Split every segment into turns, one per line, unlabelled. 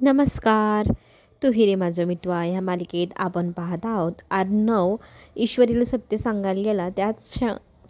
नमस्कार. तू हिरे माझं मितवा ह्या मालिकेत आपण पाहत आहोत. अर्णव ईश्वरीला सत्य सांगायला गेला त्याच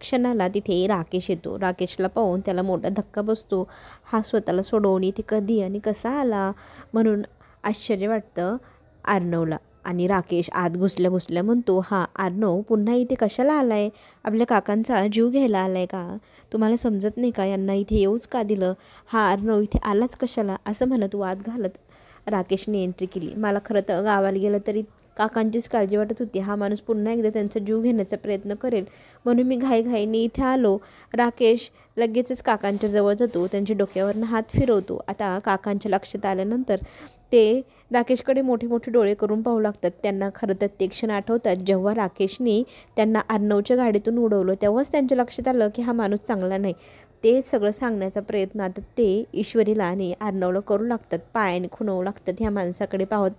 क्षणाला तिथे राकेश येतो. राकेशला पाहून त्याला मोठा धक्का बसतो. हा स्वतःला सोडवून इथे कधी आणि कसा आला म्हणून आश्चर्य वाटतं अर्णवला. आणि राकेश आत घुसल्या म्हणतो, हा अर्णव पुन्हा इथे कशाला आला आहे? आपल्या काकांचा जीव घ्यायला आला आहे का? तुम्हाला समजत नाही का? यांना इथे येऊच का दिलं? हा अर्णव इथे आलाच कशाला? असं म्हणत वाद घालत राकेशने एंट्री केली. मला खरं तर गावाला गेलं तरी काकांचीच काळजी वाटत होती. हा माणूस पुन्हा एकदा त्यांचा जीव घेण्याचा प्रयत्न करेल म्हणून मी घाईघाईने इथे आलो. राकेश लगेचच काकांच्या जवळ जातो. त्यांच्या डोक्यावरनं हात फिरवतो. आता काकांच्या लक्षात आल्यानंतर ते राकेशकडे मोठे मोठे डोळे करून पाहू लागतात. त्यांना खरं तर ते क्षण आठवतात जेव्हा राकेशने त्यांना अर्णवच्या गाडीतून उडवलं. तेव्हाच त्यांच्या लक्षात आलं की हा माणूस चांगला नाही. ते सगळं सांगण्याचा प्रयत्न आता ते ईश्वरीला आणि अर्णवला करू लागतात. पायाने खुणवू लागतात ह्या माणसाकडे पाहत.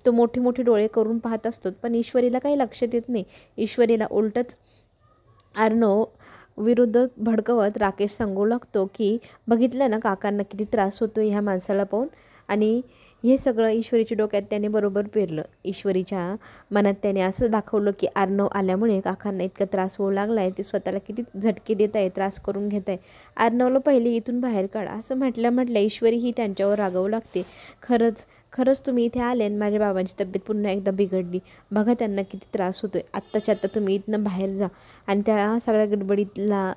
तो मोठे मोठे डोळे करून पाहत असतो पण ईश्वरीला काही लक्षात येत नाही. ईश्वरीला उलटच अर्णव विरुद्ध भडकवत राकेश सांगू लागतो की बघितलं ना काकांना किती त्रास होतो ह्या माणसाला पाहून. आणि हे सगळं ईश्वरीच्या डोक्यात त्याने बरोबर पेरलं. ईश्वरीच्या मनात त्याने असं दाखवलं की अर्णव आल्यामुळे काकांना इतका त्रास होऊ लागला आहे. ते स्वतःला किती झटके देत आहे, त्रास करून घेत आहे. अर्णवला पहिले इथून बाहेर काढा असं म्हटल्या ईश्वरी ही त्यांच्यावर रागावू लागते. खरंच तुम्ही इथे आले आणि माझ्या बाबांची तब्येत पुन्हा एकदा बिघडली. बघा त्यांना किती त्रास होतोय. आत्ताच्या आत्ता तुम्ही इथनं बाहेर जा. आणि त्या सगळ्या गडबडीतला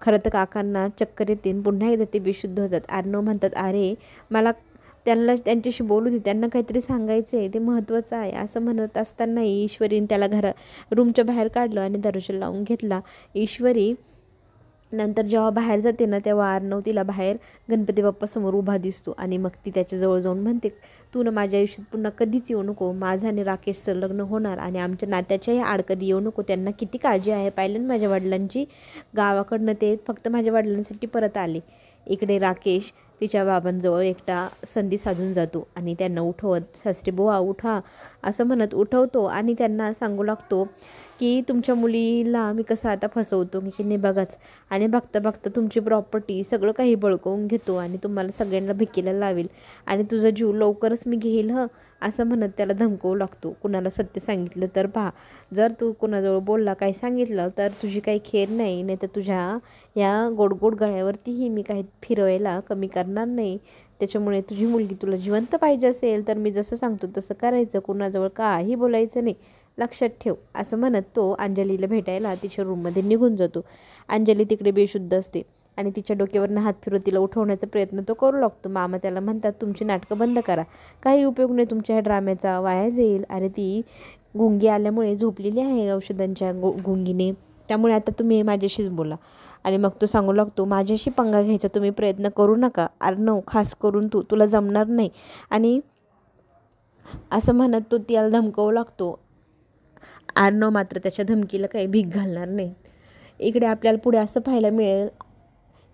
खरं तर काकांना चक्कर येते. पुन्हा एकदा ते बेशुद्ध होतात. अर्णव म्हणतात, अरे मला त्यांच्याशी बोलू दे, त्यांना काहीतरी सांगायचं आहे, ते महत्त्वाचं आहे. असं म्हणत असतानाही ईश्वरीने त्याला रूमच्या बाहेर काढलं आणि दरवाजा लावून घेतला. ईश्वरी नंतर जेव्हा बाहेर जाते ना तेव्हा अर्णव तिला बाहेर गणपती बाप्पासमोर उभा दिसतो. आणि मग ती त्याच्याजवळ जाऊन म्हणते, तू ना माझ्या आयुष्यात पुन्हा कधीच येऊ नको. माझं आणि राकेशचं लग्न होणार आणि आमच्या नात्याच्याही आड कधी येऊ नको. त्यांना किती काळजी आहे पाहिलं ना माझ्या वडिलांची. गावाकडनं ते फक्त माझ्या वडिलांसाठी परत आले. इकडे राकेश तिच्या बाबांजवळ एकटा संधी साधून जातो आणि त्यांना उठवत, सासरे बुवा उठा असं म्हणत उठवतो. आणि त्यांना सांगू लागतो की तुमच्या मुलीला मी कसं आता फसवतो की नाही बघाच. आणि बघता तुमची प्रॉपर्टी सगळं काही बळकवून घेतो आणि तुम्हाला सगळ्यांना भिकेला लावेल आणि तुझा जीव लवकरच मी घेईल असं म्हणत त्याला धमकवू लागतो. कुणाला सत्य सांगितलं तर पहा, जर तू कुणाजवळ बोलला काही सांगितलं तर तुझी काही खेर नाही तर तुझ्या या गोडगोड गळ्यावरतीही मी काही फिरवायला कमी करणार नाही. त्याच्यामुळे तुझी मुलगी तुला जिवंत पाहिजे असेल तर मी जसं सांगतो तसं करायचं. कुणाजवळ काही बोलायचं नाही, लक्षात ठेव असं म्हणत तो अंजलीला भेटायला तिच्या रूममध्ये निघून जातो. अंजली तिकडे बेशुद्ध असते आणि तिच्या डोक्यावरनं हात फिरवत तिला उठवण्याचा प्रयत्न तो करू लागतो. मामा त्याला म्हणतात, तुमची नाटकं बंद करा, काही उपयोग नाही तुमच्या ह्या ड्राम्याचा, वाया जाईल. अरे ती गुंगी आल्यामुळे झोपलेली आहे औषधांच्या गुंगीने, त्यामुळे आता तुम्ही माझ्याशीच बोला. आणि मग तो सांगू लागतो, माझ्याशी पंगा घ्यायचा तुम्ही प्रयत्न करू नका अर्णव, खास करून तुला जमणार नाही. आणि असं म्हणत तो त्याला धमकवू लागतो. अर्णव मात्र त्याच्या धमकीला काही भीक घालणार नाही. इकडे आपल्याला पुढे असं पाहायला मिळेल,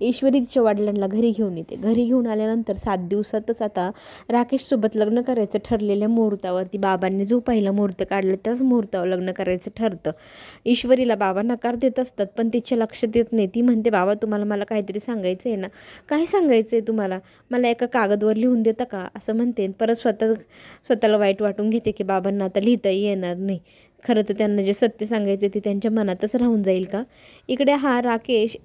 ईश्वरी तिच्या वडिलांना घरी घेऊन येते. घरी घेऊन आल्यानंतर 7 दिवसातच आता राकेशसोबत लग्न करायचं ठरलेल्या मुहूर्तावरती बाबांनी जो पहिला मुहूर्त काढला त्याच मुहूर्तावर लग्न करायचं ठरतं. ईश्वरीला बाबा नकार देत असतात पण तिच्या लक्षात येत नाही. ती म्हणते, बाबा तुम्हाला मला काहीतरी सांगायचं आहे ना? काय सांगायचं आहे तुम्हाला? मला एका कागदवर लिहून देता का असं म्हणते. परत स्वतःला वाईट वाटून घेते की बाबांना आता लिहिताही येणार नाही. खरं तर त्यांना जे सत्य सांगायचं ते त्यांच्या मनातच राहून जाईल का? इकडे हा राकेश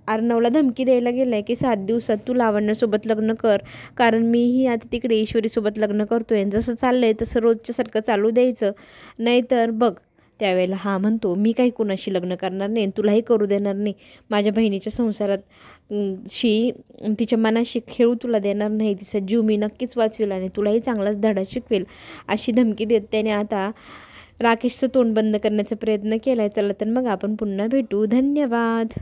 अर्णवला धमकी द्यायला गेलाय की 7 दिवसात तू लावण्यासोबत लग्न कर, कारण मीही आता तिकडे ईश्वरीसोबत लग्न करतोय. जसं चाललंय तसं रोजच्यासारखं चालू द्यायचं, नाहीतर बघ. त्यावेळेला हा म्हणतो, मी काही कुणाशी लग्न करणार नाही, तुलाही करू देणार नाही. माझ्या बहिणीच्या संसारात तिच्या मनाशी खेळू तुला देणार नाही. तिचा जीव मी नक्कीच वाचवेल आणि तुलाही चांगलाच धडा शिकवेल अशी धमकी देत त्याने आता राकेशचं तोंड बंद करण्याचा प्रयत्न केला आहे. चला तर मग आपण पुन्हा भेटू. धन्यवाद.